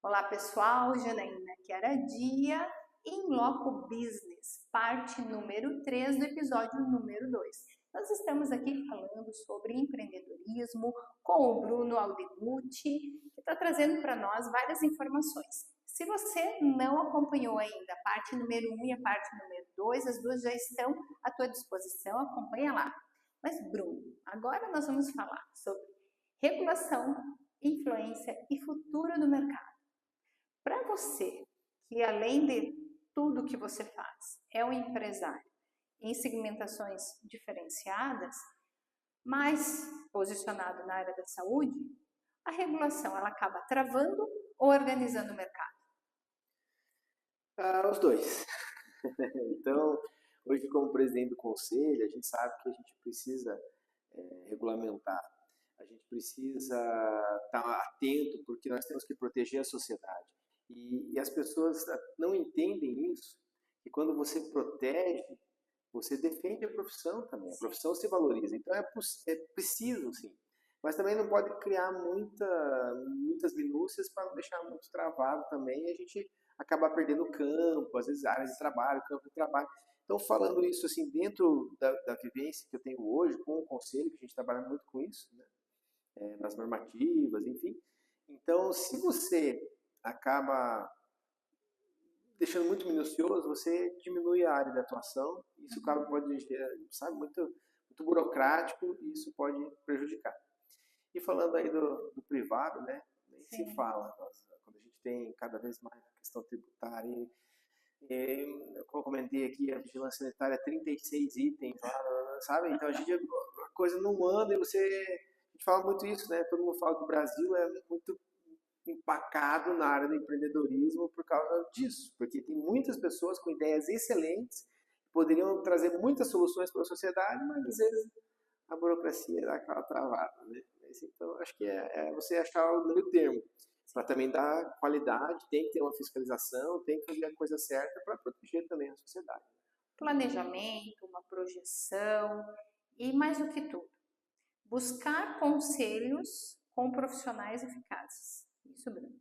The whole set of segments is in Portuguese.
Olá pessoal, Janaína Chiaradia, em Loco Business, parte número 3 do episódio número 2. Nós estamos aqui falando sobre empreendedorismo com o Bruno Aldegutti, que está trazendo para nós várias informações. Se você não acompanhou ainda a parte número 1 e a parte número 2, as duas já estão à tua disposição, acompanha lá. Mas Bruno, agora nós vamos falar sobre regulação, influência e futuro do mercado. Para você, que além de tudo que você faz, é um empresário em segmentações diferenciadas, mas posicionado na área da saúde, a regulação ela acaba travando ou organizando o mercado? Os dois. Então, hoje como presidente do conselho, a gente sabe que a gente precisa regulamentar, a gente precisa estar atento, porque nós temos que proteger a sociedade. E as pessoas não entendem isso, e quando você protege, você defende a profissão também, a profissão se valoriza. Então é preciso, sim. Mas também não pode criar muitas minúcias para não deixar muito travado também, e a gente acabar perdendo campo, às vezes áreas de trabalho, campo de trabalho. Então, falando isso assim, dentro da vivência que eu tenho hoje, com o conselho, que a gente trabalha muito com isso, né? Nas normativas, enfim. Então, se você acaba deixando muito minucioso, você diminui a área de atuação, isso pode gerar, sabe, muito burocrático e isso pode prejudicar. E falando aí do privado, né, nem se fala, quando a gente tem cada vez mais a questão tributária, como eu comentei aqui, a vigilância sanitária, 36 itens, sabe? Então a coisa não anda e a gente fala muito isso, né? Todo mundo fala que o Brasil é muito empacado na área do empreendedorismo por causa disso, porque tem muitas pessoas com ideias excelentes, poderiam trazer muitas soluções para a sociedade, mas às vezes a burocracia dá aquela travada, né? Então acho que é você achar o meio termo, para também dar qualidade, tem que ter uma fiscalização, tem que fazer a coisa certa para proteger também a sociedade. Planejamento, uma projeção e mais do que tudo, buscar conselhos com profissionais eficazes. Isso, Bruno.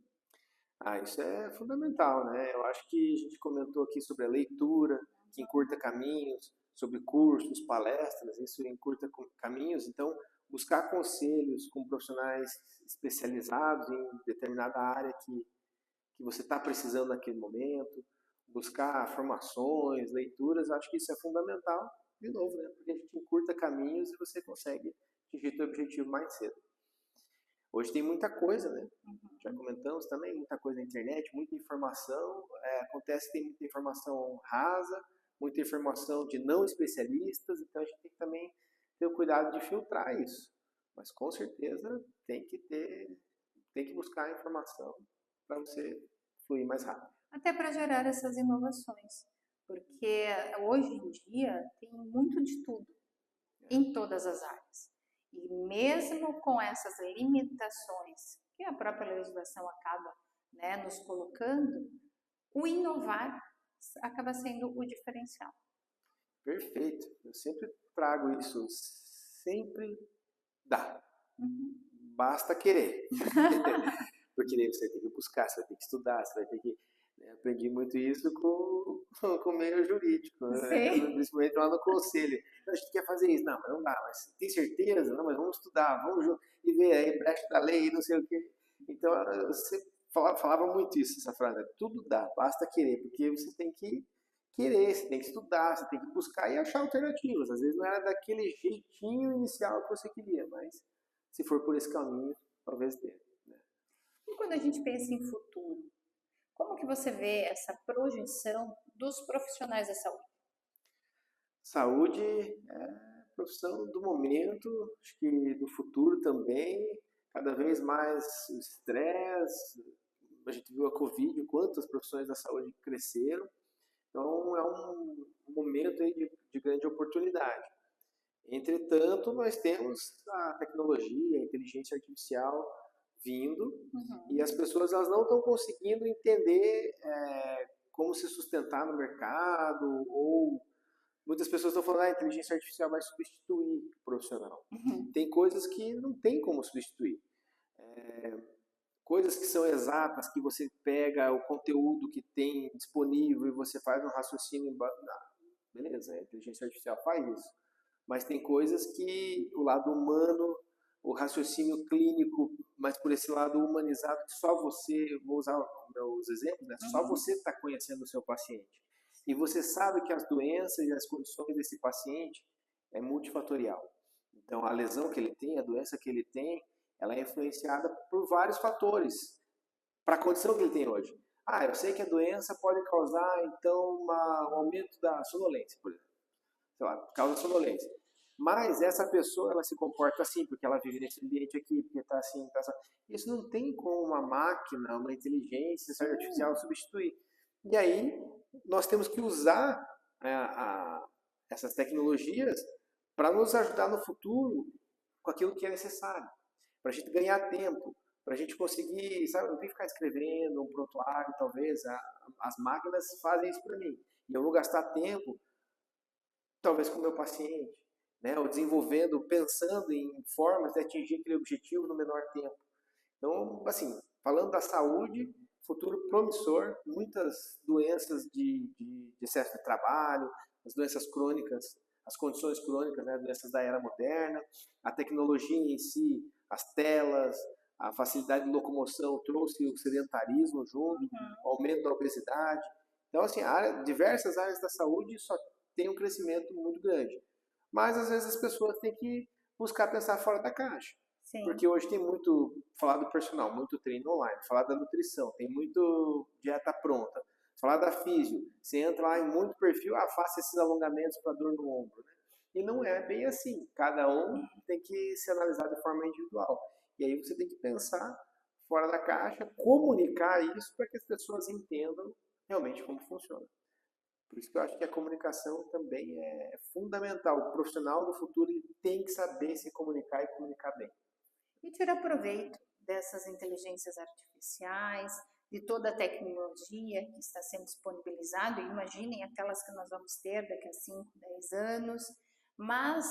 Isso é fundamental, né? Eu acho que a gente comentou aqui sobre a leitura, que encurta caminhos, sobre cursos, palestras, isso encurta caminhos. Então, buscar conselhos com profissionais especializados em determinada área que você está precisando naquele momento, buscar formações, leituras, acho que isso é fundamental, de novo, né? Porque a gente encurta caminhos e você consegue atingir o seu objetivo mais cedo. Hoje tem muita coisa, né? Já comentamos também, muita coisa na internet, muita informação. Acontece que tem muita informação rasa, muita informação de não especialistas, então a gente tem que também ter o cuidado de filtrar isso. Mas com certeza tem que buscar a informação para você fluir mais rápido. Até para gerar essas inovações, porque hoje em dia tem muito de tudo, em todas as áreas. E mesmo com essas limitações que a própria legislação acaba, né, nos colocando, o inovar acaba sendo o diferencial. Perfeito. Eu sempre trago isso. Sempre dá. Basta querer. Porque daí você tem que buscar, você vai ter que estudar, você vai ter que... Aprendi muito isso com o meio jurídico, né? Principalmente lá no conselho. A gente quer fazer isso, não, mas não dá, mas tem certeza? Não, mas vamos estudar, vamos e ver aí, brecha da lei, não sei o quê. Então, você falava muito isso, essa frase, tudo dá, basta querer, porque você tem que querer, você tem que estudar, você tem que buscar e achar alternativas. Às vezes não era daquele jeitinho inicial que você queria, mas se for por esse caminho, talvez dê. Né? E quando a gente pensa em futuro, como que você vê essa projeção dos profissionais da saúde? Saúde é a profissão do momento, acho que do futuro também, cada vez mais o estresse, a gente viu a Covid, quantas profissões da saúde cresceram, então é um momento aí de grande oportunidade. Entretanto, nós temos a tecnologia, a inteligência artificial vindo e as pessoas elas não estão conseguindo entender como se sustentar no mercado ou muitas pessoas estão falando que a inteligência artificial vai substituir o profissional. Tem coisas que não tem como substituir. coisas que são exatas, que você pega o conteúdo que tem disponível e você faz um raciocínio. Beleza, a inteligência artificial faz isso. Mas tem coisas que o lado humano, o raciocínio clínico, mas por esse lado humanizado, que só você, vou usar meus exemplos, né? Só você está conhecendo o seu paciente. E você sabe que as doenças e as condições desse paciente é multifatorial. Então, a lesão que ele tem, a doença que ele tem, ela é influenciada por vários fatores para a condição que ele tem hoje. Eu sei que a doença pode causar, então, um aumento da sonolência, por exemplo. Sei lá, causa sonolência. Mas essa pessoa, ela se comporta assim, porque ela vive nesse ambiente aqui, porque está assim, está assim. Isso não tem como uma máquina, uma inteligência artificial substituir. E aí, nós temos que usar essas tecnologias para nos ajudar no futuro com aquilo que é necessário. Para a gente ganhar tempo, para a gente conseguir, sabe, não tem que ficar escrevendo um prontuário, talvez. As máquinas fazem isso para mim. E eu vou gastar tempo, talvez, com o meu paciente, né? Ou desenvolvendo, pensando em formas de atingir aquele objetivo no menor tempo. Então, assim, falando da saúde, futuro promissor, muitas doenças de excesso de trabalho, as doenças crônicas, as condições crônicas, né, doenças da era moderna, a tecnologia em si, as telas, a facilidade de locomoção trouxe o sedentarismo junto, o aumento da obesidade. Então, assim, diversas áreas da saúde só tem um crescimento muito grande. Mas, às vezes, as pessoas têm que buscar pensar fora da caixa. Sim. Porque hoje tem muito, falar do personal, muito treino online, falar da nutrição, tem muito dieta pronta, falar da físio, você entra lá em muito perfil, faça esses alongamentos para dor no ombro, né? E não é bem assim, cada um tem que se analisar de forma individual. E aí você tem que pensar fora da caixa, comunicar isso para que as pessoas entendam realmente como funciona. Por isso que eu acho que a comunicação também é fundamental. O profissional do futuro ele tem que saber se comunicar e comunicar bem. E tirar proveito dessas inteligências artificiais, de toda a tecnologia que está sendo disponibilizada. Imaginem aquelas que nós vamos ter daqui a 5, 10 anos. Mas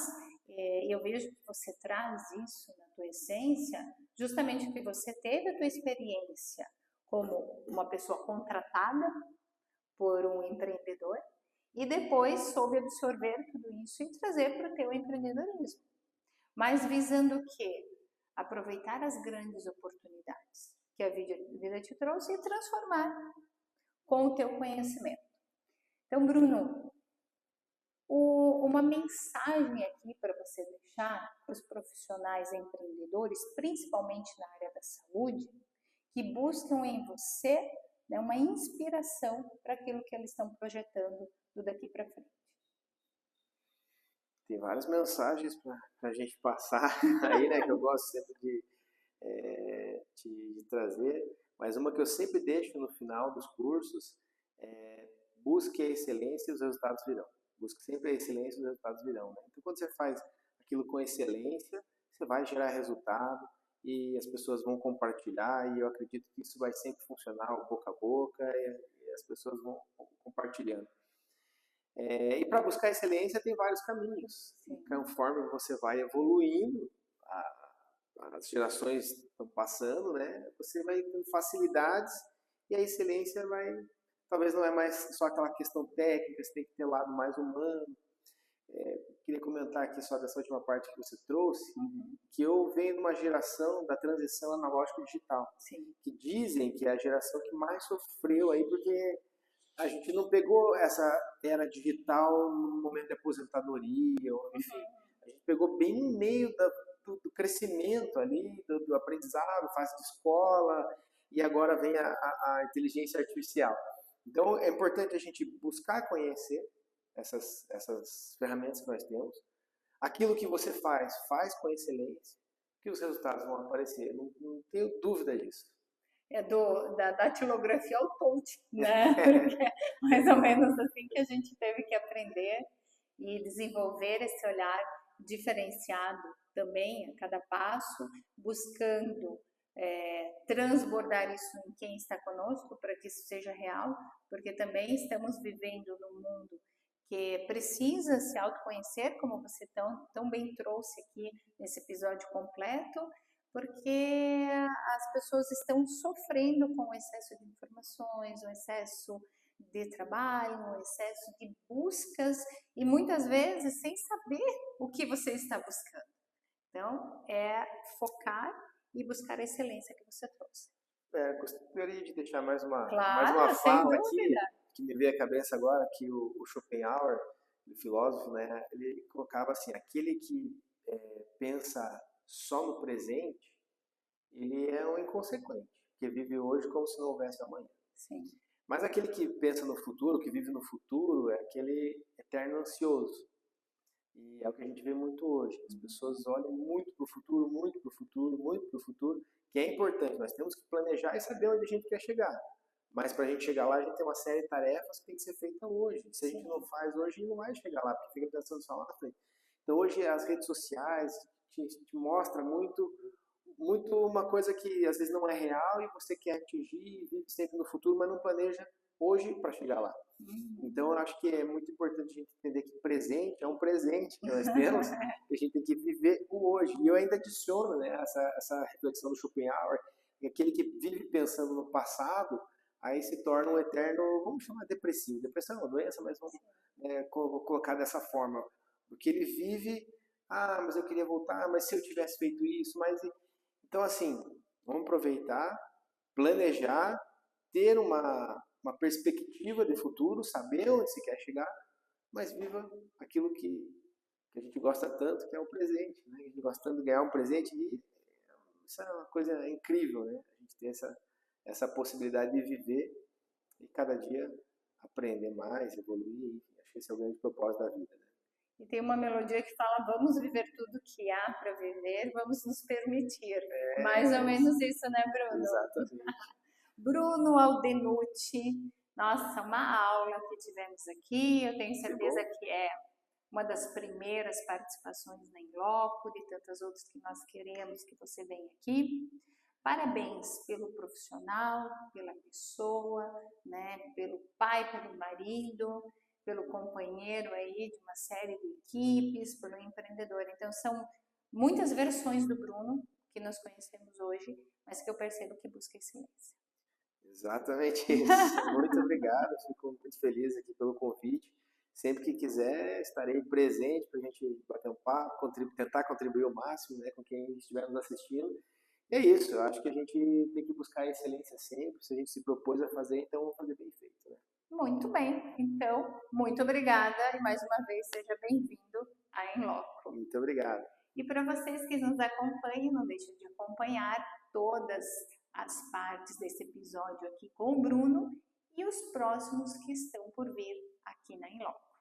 eu vejo que você traz isso na tua essência, justamente porque você teve a tua experiência como uma pessoa contratada por um empreendedor e depois soube absorver tudo isso e trazer para o teu empreendedorismo. Mas visando o quê? Aproveitar as grandes oportunidades que a vida te trouxe e transformar com o teu conhecimento. Então, Bruno, uma mensagem aqui para você deixar para os profissionais empreendedores, principalmente na área da saúde, que buscam em você, né, uma inspiração para aquilo que eles estão projetando do daqui para frente. Tem várias mensagens para a gente passar aí, né, que eu gosto sempre de trazer, mas uma que eu sempre deixo no final dos cursos é: busque a excelência e os resultados virão. Busque sempre a excelência e os resultados virão, né? Então, quando você faz aquilo com excelência, você vai gerar resultado e as pessoas vão compartilhar, e eu acredito que isso vai sempre funcionar boca a boca e as pessoas vão compartilhando. E para buscar excelência tem vários caminhos. Conforme você vai evoluindo, as gerações estão passando, né? Você vai tendo facilidades e a excelência talvez não é mais só aquela questão técnica, você tem que ter um lado mais humano. Queria comentar aqui só dessa última parte que você trouxe, que eu venho de uma geração da transição analógico-digital, que dizem que é a geração que mais sofreu aí, porque a gente não pegou essa era digital no momento de aposentadoria, ou, enfim, a gente pegou bem no meio do crescimento ali, do aprendizado, fase de escola, e agora vem a inteligência artificial. Então, é importante a gente buscar conhecer essas ferramentas que nós temos. Aquilo que você faz com excelência, que os resultados vão aparecer. Não tenho dúvida disso. Da datilografia ao coaching, né? Porque é mais ou menos assim que a gente teve que aprender e desenvolver esse olhar diferenciado também a cada passo, buscando transbordar isso em quem está conosco para que isso seja real, porque também estamos vivendo num mundo que precisa se autoconhecer, como você tão bem trouxe aqui nesse episódio completo, porque as pessoas estão sofrendo com o excesso de informações, o excesso de trabalho, o excesso de buscas e muitas vezes sem saber o que você está buscando. Então, é focar e buscar a excelência que você trouxe. Gostaria de deixar mais uma Claro, sem fala aqui, dúvida. que me veio à cabeça agora, que o Schopenhauer, o filósofo, né, ele colocava assim, aquele que pensa só no presente, ele é um inconsequente, que vive hoje como se não houvesse amanhã. Sim. Mas aquele que pensa no futuro, que vive no futuro, é aquele eterno ansioso. E é o que a gente vê muito hoje. As pessoas olham muito para o futuro, muito para o futuro, muito para o futuro, que é importante. Nós temos que planejar e saber onde a gente quer chegar. Mas para a gente chegar lá, a gente tem uma série de tarefas que tem que ser feita hoje. Se a gente não faz hoje, a gente não vai chegar lá, porque fica pensando só lá na frente. Então hoje as redes sociais te mostram muito uma coisa que às vezes não é real e você quer atingir, vive sempre no futuro, mas não planeja hoje para chegar lá. Então eu acho que é muito importante a gente entender que presente é um presente que nós temos e a gente tem que viver o hoje. E eu ainda adiciono, né, essa reflexão do Schopenhauer, que aquele que vive pensando no passado, aí se torna um eterno, vamos chamar depressivo. Depressão é uma doença, mas vamos colocar dessa forma. Porque ele vive, mas eu queria voltar, mas se eu tivesse feito isso, mas... Então, assim, vamos aproveitar, planejar, ter uma perspectiva de futuro, saber onde se quer chegar, mas viva aquilo que a gente gosta tanto, que é o presente. Né? A gente gosta tanto de ganhar um presente e isso é uma coisa incrível, né? A gente ter essa possibilidade de viver e cada dia aprender mais, evoluir. Acho que esse é o grande propósito da vida. Né? E tem uma melodia que fala, vamos viver tudo que há para viver, vamos nos permitir. Mais ou menos isso, né, Bruno? Exatamente. Bruno Aldenucci, nossa, uma aula que tivemos aqui, eu tenho certeza que é uma das primeiras participações na Inloco, de tantas outras que nós queremos que você venha aqui. Parabéns pelo profissional, pela pessoa, né, pelo pai, pelo marido, pelo companheiro aí de uma série de equipes, pelo empreendedor. Então, são muitas versões do Bruno que nós conhecemos hoje, mas que eu percebo que busca excelência. Exatamente isso. Muito obrigado, fico muito feliz aqui pelo convite. Sempre que quiser, estarei presente para a gente bater um papo, tentar contribuir o máximo, né, com quem estiver nos assistindo. E é isso, eu acho que a gente tem que buscar a excelência sempre. Se a gente se propôs a fazer, então vamos fazer bem feito. Né? Muito bem, então, muito obrigada e mais uma vez seja bem-vindo à Inloco. Muito obrigado. E para vocês que nos acompanham, não deixem de acompanhar todas as partes desse episódio aqui com o Bruno e os próximos que estão por vir aqui na Inloco.